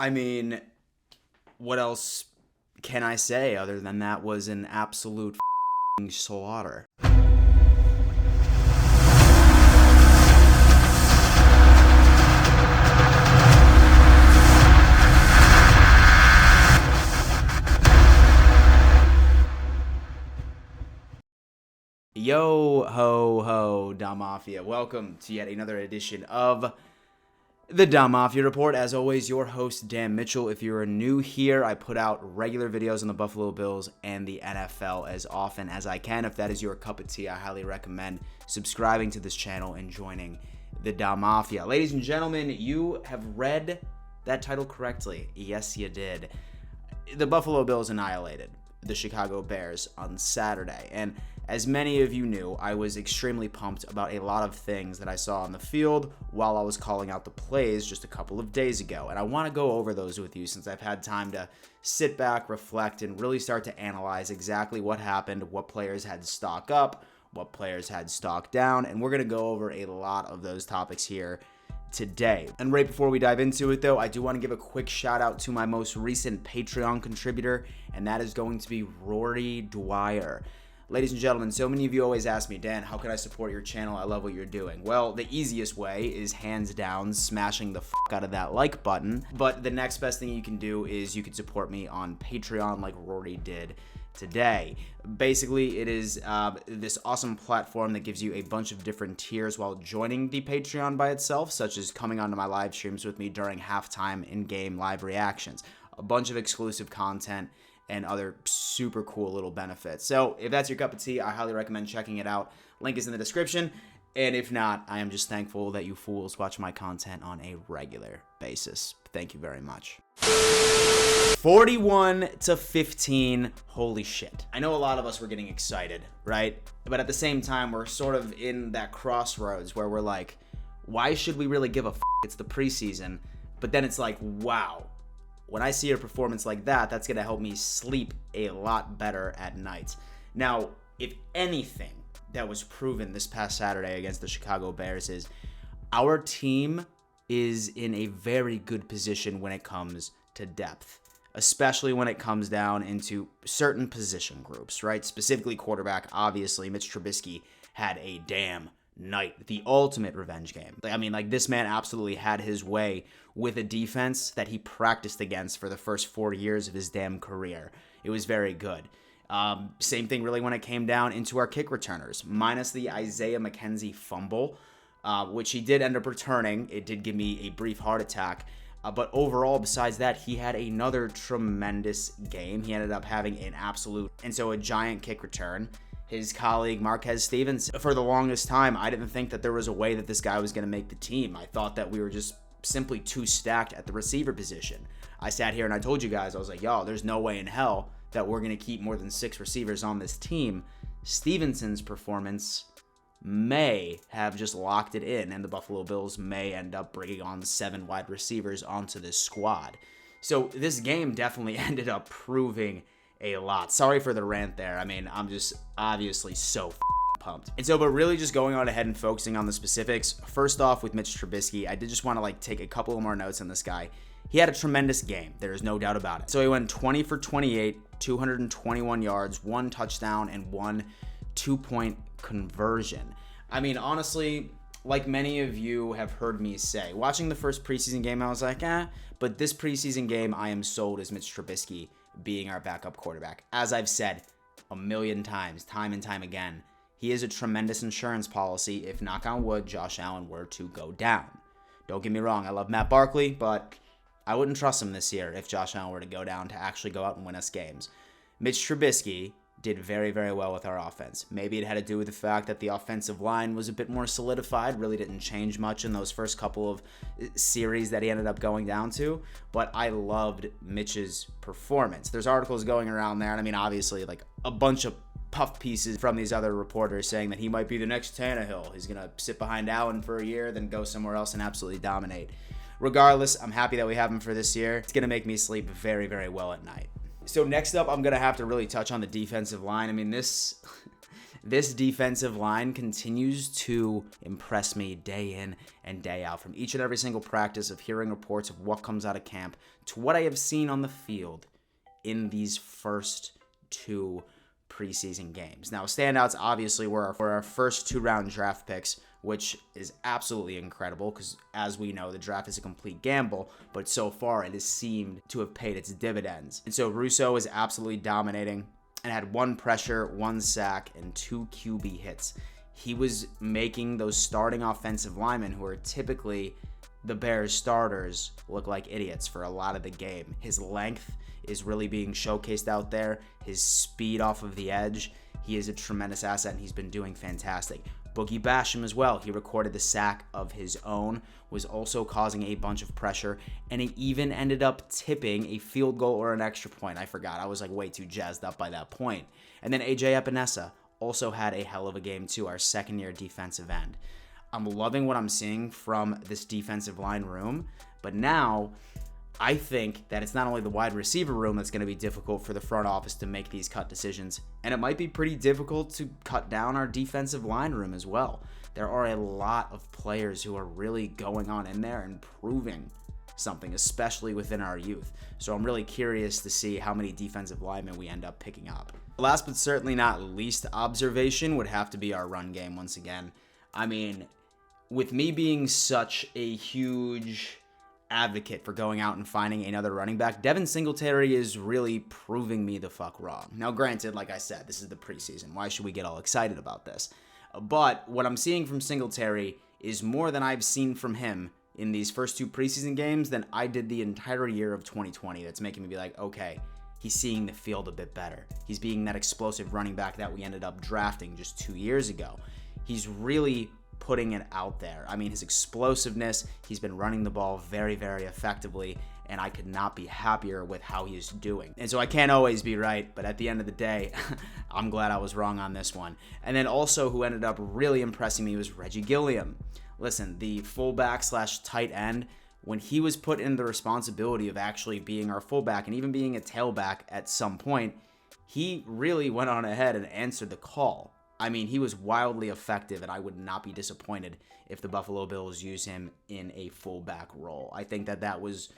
I mean, what else can I say other than that was an absolute slaughter? Yo ho ho, Da Mafia. Welcome to yet another edition of the Da Mafia Report. As always, your host, Dan Mitchell. If you're new here, I put out regular videos on the Buffalo Bills and the NFL as often as I can. If that is your cup of tea, I highly recommend subscribing to this channel and joining the Da Mafia. Ladies and gentlemen, you have read that title correctly. Yes, you did. The Buffalo Bills annihilated the Chicago Bears on Saturday, and as many of you knew, I was extremely pumped about a lot of things that I saw on the field while I was calling out the plays just a couple of days ago, and I want to go over those with you since I've had time to sit back, reflect, and really start to analyze exactly what happened, what players had stock up, what players had stock down, and we're going to go over a lot of those topics here today. And right before we dive into it though, I do want to give a quick shout out to my most recent Patreon contributor, and that is going to be Rory Dwyer. Ladies and gentlemen, so many of you always ask me, Dan, how can I support your channel? I love what you're doing. Well, the easiest way is hands down smashing the out of that like button, but the next best thing you can do is you can support me on Patreon like Rory did today. Basically, it is this awesome platform that gives you a bunch of different tiers while joining the Patreon by itself, such as coming onto my live streams with me during halftime in-game live reactions, a bunch of exclusive content, and other super cool little benefits. So if that's your cup of tea, I highly recommend checking it out. Link is in the description. And if not, I am just thankful that you fools watch my content on a regular basis. Thank you very much. 41-15. Holy shit. I know a lot of us were getting excited, right? But at the same time, we're sort of in that crossroads where we're like, why should we really give a f? It's the preseason. But then it's like, wow. When I see a performance like that, that's going to help me sleep a lot better at night. Now, if anything that was proven this past Saturday against the Chicago Bears is our team is in a very good position when it comes to depth, especially when it comes down into certain position groups, right? Specifically quarterback, obviously, Mitch Trubisky had a damn night, the ultimate revenge game. I mean, like, this man absolutely had his way with a defense that he practiced against for the first 4 years of his damn career. It was very good. Same thing really when it came down into our kick returners, minus the Isaiah McKenzie fumble, which he did end up returning. It did give me a brief heart attack. But overall, besides that, he had another tremendous game. He ended up having an absolute, and so a giant kick return. His colleague, Marquez Stevens, for the longest time, I didn't think that there was a way that this guy was going to make the team. I thought that we were just simply too stacked at the receiver position. I sat here and I told you guys, I was like, yo, there's no way in hell that we're going to keep more than 6 receivers on this team. Stevenson's performance may have just locked it in, and the Buffalo Bills may end up bringing on 7 wide receivers onto this squad. So this game definitely ended up proving a lot. Sorry for the rant there. I mean, I'm just obviously so pumped. And so, but really just going on ahead and focusing on the specifics. First off, with Mitch Trubisky, I did just want to take a couple of more notes on this guy. He had a tremendous game. There is no doubt about it. So he went 20 for 28, 221 yards, 1 touchdown, and 1 2-point conversion. I mean, honestly, like many of you have heard me say, watching the first preseason game, I was like, but this preseason game, I am sold as Mitch Trubisky being our backup quarterback. As I've said a million times, time and time again, he is a tremendous insurance policy if, knock on wood, Josh Allen were to go down. Don't get me wrong, I love Matt Barkley, but I wouldn't trust him this year if Josh Allen were to go down to actually go out and win us games. Mitch Trubisky did very, very well with our offense. Maybe it had to do with the fact that the offensive line was a bit more solidified, really didn't change much in those first couple of series that he ended up going down to, but I loved Mitch's performance. There's articles going around there, and I mean, obviously, like a bunch of puff pieces from these other reporters saying that he might be the next Tannehill. He's going to sit behind Allen for a year, then go somewhere else and absolutely dominate. Regardless, I'm happy that we have him for this year. It's going to make me sleep very, very well at night. So next up, I'm going to have to really touch on the defensive line. I mean, this This defensive line continues to impress me day in and day out. From each and every single practice, of hearing reports of what comes out of camp to what I have seen on the field in these first 2 preseason games. Now, standouts obviously were our first 2-round draft picks, which is absolutely incredible because, as we know, the draft is a complete gamble, but so far it has seemed to have paid its dividends. And so Russo is absolutely dominating and had 1 pressure, 1 sack, and 2 QB hits. He was making those starting offensive linemen, who are typically the Bears starters, look like idiots for a lot of the game. His length is really being showcased out there. His speed off of the edge. He is a tremendous asset, and he's been doing fantastic. Boogie Basham as well. He recorded the sack of his own, was also causing a bunch of pressure, and he even ended up tipping a field goal or an extra point. I forgot. I was like way too jazzed up by that point. And then AJ Epinesa also had a hell of a game too, our second-year defensive end. I'm loving what I'm seeing from this defensive line room, but now I think that it's not only the wide receiver room that's going to be difficult for the front office to make these cut decisions, and it might be pretty difficult to cut down our defensive line room as well. There are a lot of players who are really going on in there and proving something, especially within our youth. So I'm really curious to see how many defensive linemen we end up picking up. Last but certainly not least observation would have to be our run game once again. I mean, with me being such a huge advocate for going out and finding another running back, Devin Singletary is really proving me the fuck wrong. Now, granted, like I said, this is the preseason. Why should we get all excited about this? But what I'm seeing from Singletary is more than I've seen from him in these first 2 preseason games than I did the entire year of 2020. That's making me be like, okay, he's seeing the field a bit better. He's being that explosive running back that we ended up drafting just 2 years ago. He's really putting it out there. I mean, his explosiveness, he's been running the ball very, very effectively, and I could not be happier with how he is doing. And so I can't always be right, but at the end of the day, I'm glad I was wrong on this one. And then also who ended up really impressing me was Reggie Gilliam. Listen, the fullback / tight end, when he was put in the responsibility of actually being our fullback and even being a tailback at some point, he really went on ahead and answered the call. I mean, he was wildly effective, and I would not be disappointed if the Buffalo Bills use him in a fullback role. I think that was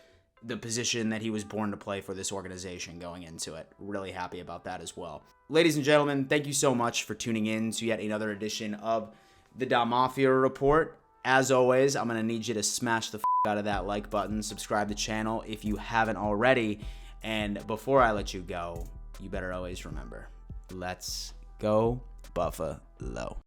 the position that he was born to play for this organization going into it. Really happy about that as well. Ladies and gentlemen, thank you so much for tuning in to yet another edition of the Da Mafia Report. As always, I'm going to need you to smash the out of that like button, subscribe to the channel if you haven't already, and before I let you go, you better always remember, let's go Buffalo.